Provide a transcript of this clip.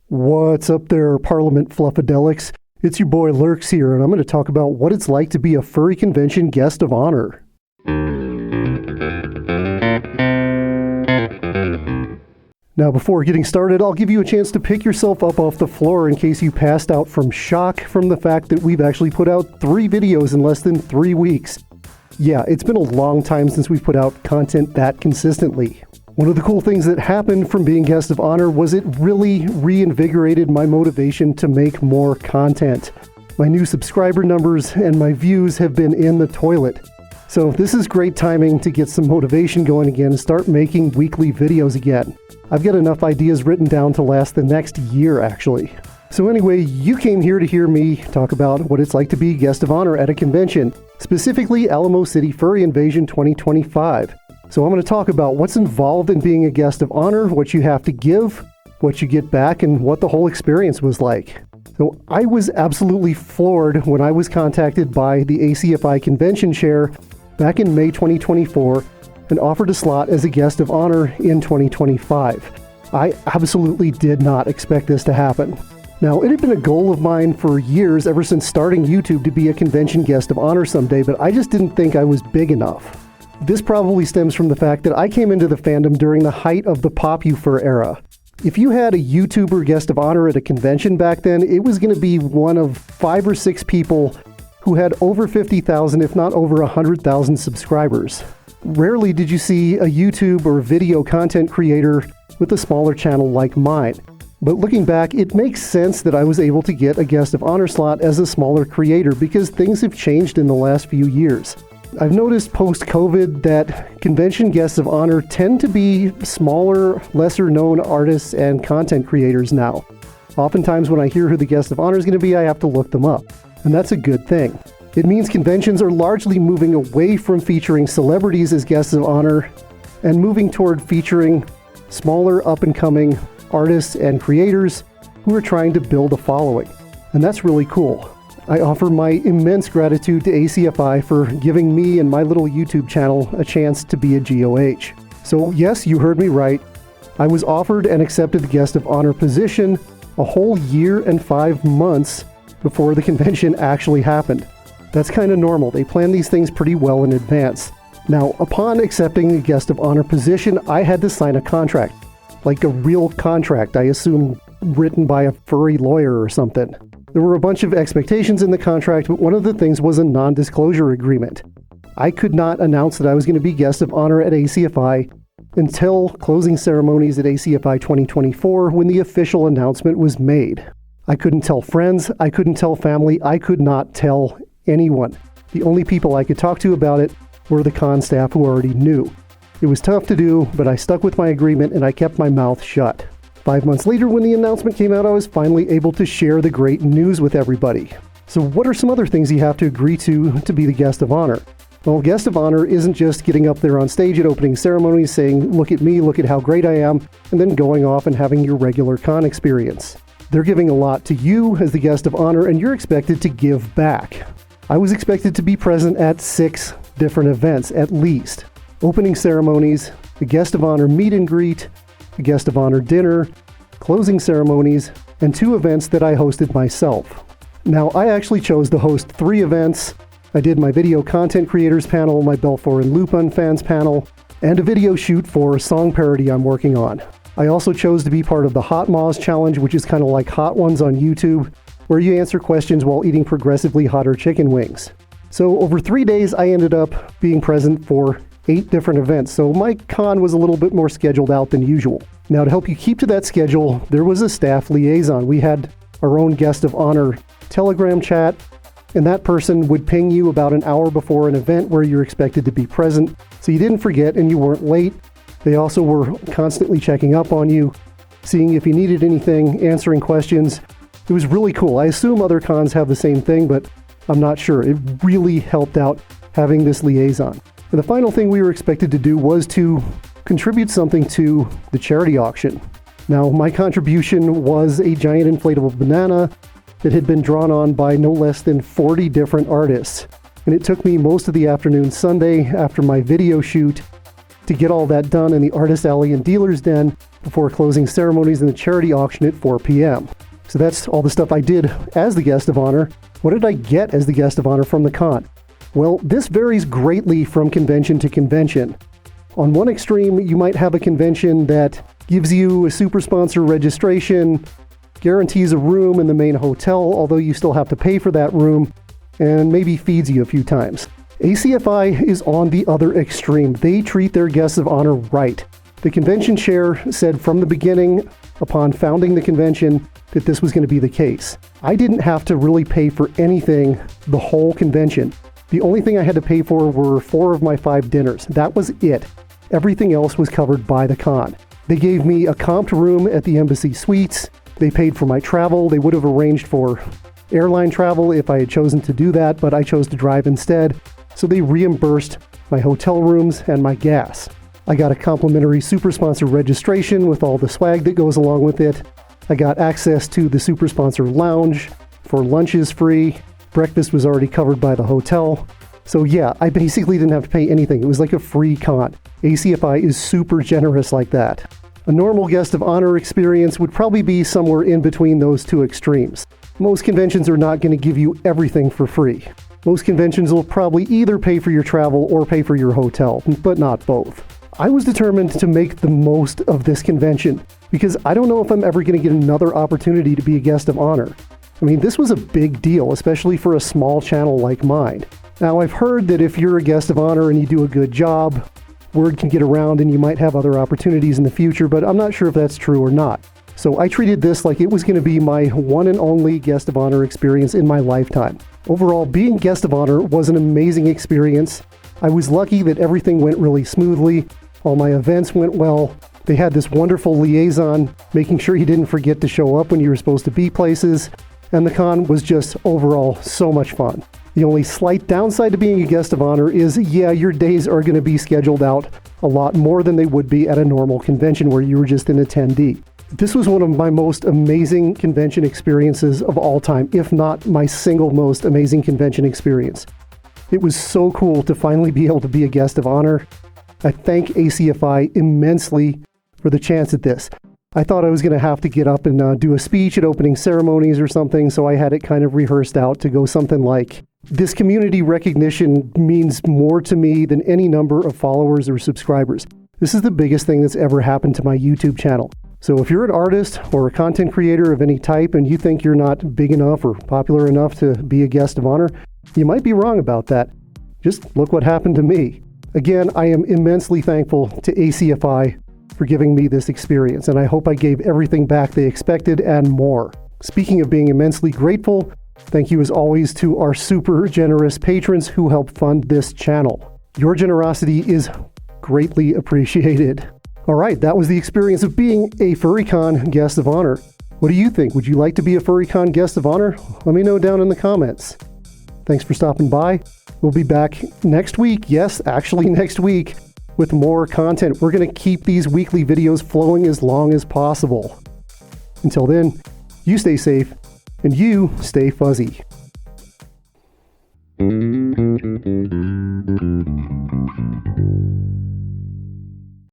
What's up there, Parliament Fluffadelics? It's your boy Lurks here, and I'm going to talk about what it's like to be a furry convention guest of honor. Now, before getting started, I'll give you a chance to pick yourself up off the floor in case you passed out from shock from the fact that we've actually put out 3 videos in less than 3 weeks. Yeah, it's been a long time since we've put out content that consistently. One of the cool things that happened from being guest of honor was it really reinvigorated my motivation to make more content. My new subscriber numbers and my views have been in the toilet. So this is great timing to get some motivation going again and start making weekly videos again. I've got enough ideas written down to last the next year, actually. So anyway, you came here to hear me talk about what it's like to be guest of honor at a convention, specifically Alamo City Furry Invasion 2025. So I'm going to talk about what's involved in being a guest of honor, what you have to give, what you get back, and what the whole experience was like. So I was absolutely floored when I was contacted by the ACFI convention chair back in May 2024 and offered a slot as a guest of honor in 2025. I absolutely did not expect this to happen. Now, it had been a goal of mine for years, ever since starting YouTube, to be a convention guest of honor someday, but I just didn't think I was big enough. This probably stems from the fact that I came into the fandom during the height of the PopUFur era. If you had a YouTuber guest of honor at a convention back then, it was going to be one of 5 or 6 people who had over 50,000, if not over 100,000 subscribers. Rarely did you see a YouTube or video content creator with a smaller channel like mine. But looking back, it makes sense that I was able to get a guest of honor slot as a smaller creator because things have changed in the last few years. I've noticed post-COVID that convention guests of honor tend to be smaller, lesser-known artists and content creators now. Oftentimes when I hear who the guest of honor is going to be, I have to look them up. And that's a good thing. It means conventions are largely moving away from featuring celebrities as guests of honor and moving toward featuring smaller, up-and-coming artists and creators who are trying to build a following. And that's really cool. I offer my immense gratitude to ACFI for giving me and my little YouTube channel a chance to be a GOH. So yes, you heard me right. I was offered and accepted the guest of honor position a whole year and 5 months before the convention actually happened. That's kind of normal. They plan these things pretty well in advance. Now, upon accepting the guest of honor position, I had to sign a contract. Like a real contract, I assume written by a furry lawyer or something. There were a bunch of expectations in the contract, but one of the things was a non-disclosure agreement. I could not announce that I was going to be guest of honor at ACFI until closing ceremonies at ACFI 2024 when the official announcement was made. I couldn't tell friends, I couldn't tell family, I could not tell anyone. The only people I could talk to about it were the con staff who already knew. It was tough to do, but I stuck with my agreement and I kept my mouth shut. 5 months later, when the announcement came out, I was finally able to share the great news with everybody. So what are some other things you have to agree to be the guest of honor? Well, guest of honor isn't just getting up there on stage at opening ceremonies saying, look at me, look at how great I am, and then going off and having your regular con experience. They're giving a lot to you as the guest of honor, and you're expected to give back. I was expected to be present at 6 different events, at least. Opening ceremonies, the guest of honor meet and greet, the guest of honor dinner, closing ceremonies, and 2 events that I hosted myself. Now, I actually chose to host 3 events. I did my video content creators panel, my Belfour and Lupin fans panel, and a video shoot for a song parody I'm working on. I also chose to be part of the Hot Moz challenge, which is kind of like Hot Ones on YouTube, where you answer questions while eating progressively hotter chicken wings. So over 3 days, I ended up being present for 8 different events, so my con was a little bit more scheduled out than usual. Now, to help you keep to that schedule, there was a staff liaison. We had our own guest of honor Telegram chat, and that person would ping you about an hour before an event where you're expected to be present, so you didn't forget and you weren't late. They also were constantly checking up on you, seeing if you needed anything, answering questions. It was really cool. I assume other cons have the same thing, but I'm not sure. It really helped out having this liaison. And the final thing we were expected to do was to contribute something to the charity auction. Now, my contribution was a giant inflatable banana that had been drawn on by no less than 40 different artists. And it took me most of the afternoon Sunday after my video shoot to get all that done in the Artist Alley and Dealer's Den before closing ceremonies and the charity auction at 4 p.m. So that's all the stuff I did as the guest of honor. What did I get as the guest of honor from the con? Well, this varies greatly from convention to convention. On one extreme, you might have a convention that gives you a super sponsor registration, guarantees a room in the main hotel, although you still have to pay for that room, and maybe feeds you a few times. ACFI is on the other extreme. They treat their guests of honor right. The convention chair said from the beginning, upon founding the convention, that this was going to be the case. I didn't have to really pay for anything the whole convention. The only thing I had to pay for were 4 of my 5 dinners. That was it. Everything else was covered by the con. They gave me a comped room at the Embassy Suites. They paid for my travel. They would have arranged for airline travel if I had chosen to do that, but I chose to drive instead. So they reimbursed my hotel rooms and my gas. I got a complimentary super sponsor registration with all the swag that goes along with it. I got access to the super sponsor lounge for lunches free. Breakfast was already covered by the hotel. So yeah, I basically didn't have to pay anything. It was like a free con. ACFI is super generous like that. A normal guest of honor experience would probably be somewhere in between those two extremes. Most conventions are not going to give you everything for free. Most conventions will probably either pay for your travel or pay for your hotel, but not both. I was determined to make the most of this convention because I don't know if I'm ever going to get another opportunity to be a guest of honor. I mean, this was a big deal, especially for a small channel like mine. Now, I've heard that if you're a guest of honor and you do a good job, word can get around and you might have other opportunities in the future, but I'm not sure if that's true or not. So I treated this like it was going to be my one and only guest of honor experience in my lifetime. Overall, being guest of honor was an amazing experience. I was lucky that everything went really smoothly. All my events went well. They had this wonderful liaison, making sure you didn't forget to show up when you were supposed to be places. And the con was just overall so much fun. The only slight downside to being a guest of honor is, yeah, your days are going to be scheduled out a lot more than they would be at a normal convention where you were just an attendee. This was one of my most amazing convention experiences of all time, if not my single most amazing convention experience. It was so cool to finally be able to be a guest of honor. I thank ACFI immensely for the chance at this. I thought I was going to have to get up and do a speech at opening ceremonies or something, so I had it kind of rehearsed out to go something like, "This community recognition means more to me than any number of followers or subscribers. This is the biggest thing that's ever happened to my YouTube channel. So if you're an artist or a content creator of any type and you think you're not big enough or popular enough to be a guest of honor, you might be wrong about that. Just look what happened to me." Again, I am immensely thankful to ACFI for giving me this experience, and I hope I gave everything back they expected and more. Speaking of being immensely grateful, thank you as always to our super generous patrons who help fund this channel. Your generosity is greatly appreciated. All right, that was the experience of being a FurryCon guest of honor. What do you think? Would you like to be a FurryCon guest of honor? Let me know down in the comments. Thanks for stopping by. We'll be back next week. Yes, actually next week with more content. We're going to keep these weekly videos flowing as long as possible. Until then, you stay safe and you stay fuzzy.